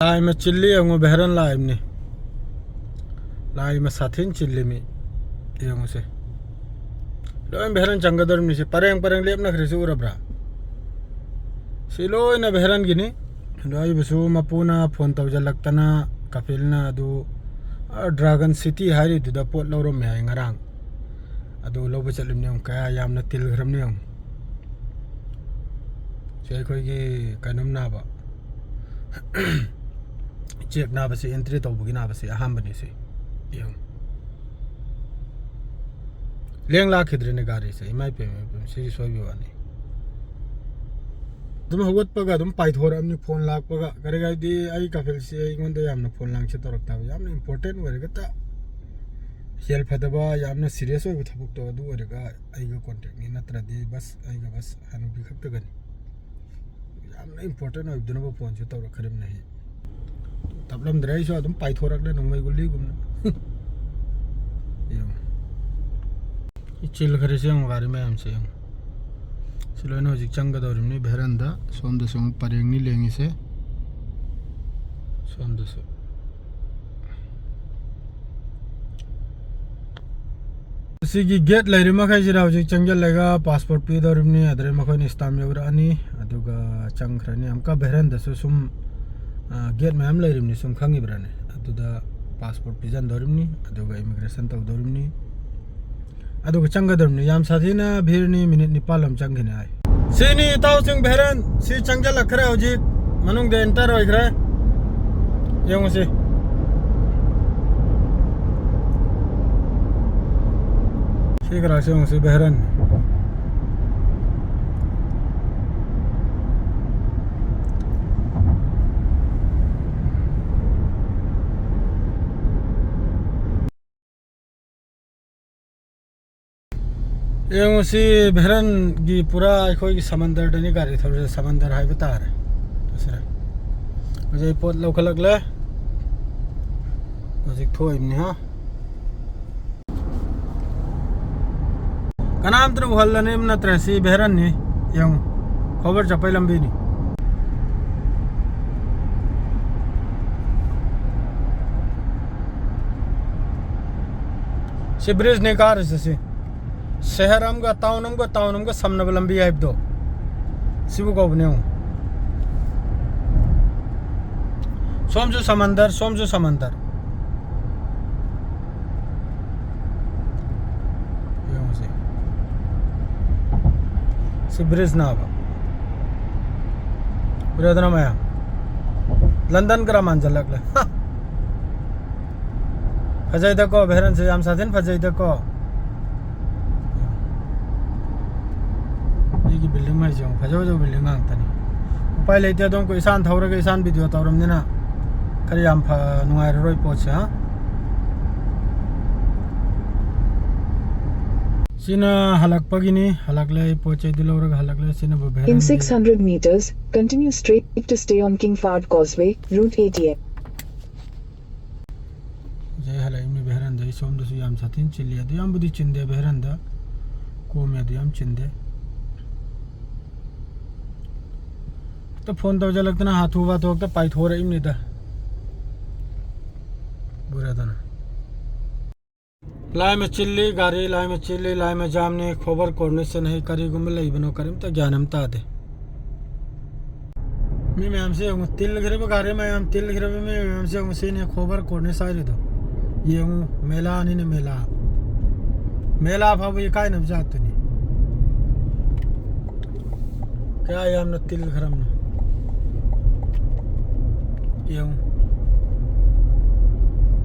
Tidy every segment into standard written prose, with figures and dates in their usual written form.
लाइ में चिल्ली अंगो बहरन लाइ में साथिन चिल्ली में ये से लोइन बहरन चंगदर में से परेंग लेप ना खरीसे उरब्रा सिलो ना बहरन गिनी लोई बसु मपुना फोन तौजलक्तना कपिलना अदु ड्रैगन सिटी हारी दुदा पोट लौरो में हाय ngarang अदु लोबे चलिमने कया यामना तिल घरमने से कोई कनुम नाबा चेक ना बसे एंट्री तौबगी ना बसे अहमबनी से यम लेंग लाखिद्रेने गाड़ी से इमाय पे से सोयबी वानी तुम हवत पगा तुम पाइथोर अपनी फोन लाख पगा करेगा दी आई कफिल से इंगोंदे यामना फोन लांग से तोरकता यामना इंपोर्टेंट वरेगता हेल फदबा यामना सीरियस होय थबुक तो अदु वरेगा आइगा कांटेक्ट नि नत्रदि बस आइगा बस हनुबी खक्तगनी यामना इंपोर्टेंट होय दुनबो फोन से तोर खरिम नहीं तबलम द्राई सो तुम पाइथोरकले नंगमै गुल्ली गुमना यो चिल खरे से गाड़ी में हमसे सिलोनो हजिक चंगदौरिमनि बेहरंदा सोमदसु परेंगनि लेंगी से सोमदसु सिगी गेट लेरिमा खाइजिरा हजिक चंगलेगा पासपोर्ट पी दौरिमनि अदरे मखोनि स्टाम यौरानी अदुगा चंगखरनि हमका बेहरंदसु सुम गेट मैम लेरिमनि सुम खंगिब्राने अदुदा पासपोर्ट पिजन दौरिमनि अदुगा इमिग्रेशन तौ दौरिमनि अदुगा चंगदरमनि याम साथीना भीरनि मिनिट निपालम चंगिने आय सिनी ताव सिंग बेहरन सि चंगल लखरे हजिक मनुंग दे एंटर होइखरे यंगसे सिगरा से यंगसे बेहरन ये सी बहरन की पूरा अखोई की समंदर डनी गाड़ी थोड़े समंदर है बता रहे दूसरा मुझे पोत लौखलगले हजिक थोइमनि हा कनाम त्र हल्लने नत्र सी बहरन नि यंग खबर चपै लंबी नि सी ब्रिज ने कार से शहर हमगा टाउन हमगा समनब लंबी है दो सिबु गबने सोमजू समंदर से ब्रिज ना बुरा माया लंदन करा मान जलक फजै दको बहरन से हम साथन फजै दको की बिल्डिंग में जो फजो बिल्डिंग आंतनी उपाय लेते दो को ईसान थौरग ईसान वीडियो तौरमनिना खरी याम नुंगाय रोय पोछे हा सिना हलकपगिनी हलकले पोचे दिलोरग हलकले सिना बहरन In 600 meters continue straight to stay on King Fahd Causeway route 88 जय हलै में बहरन जय सोमदसु याम साथिन चिल्लिया दु याम बुदी चिंदे बहरन दा कोमे दु याम चिंदे तो फोन तो लगता हाथ हुआ तो पाई थो रही नहीं था बुरा था ना लाई में चिल्ली गाड़ी लाई में जामने खबर करने से नहीं करी गुम लई बनो करीम तो ज्ञानम ता दे मैं हमसे तिल घरे में गाड़ी में हम तिल घरे में हमसे हमसे ने खबर करने सारे तो ये मेला नहीं ने मेला भाव ये काय न जात नहीं क्या है हमने तिल घरम ना yung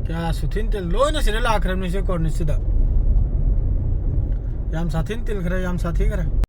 क्या सुथिन तिल लोय न सिरे लाखरम निसे कोर्निसिदा याम साथिन तिल खरे याम साथी करे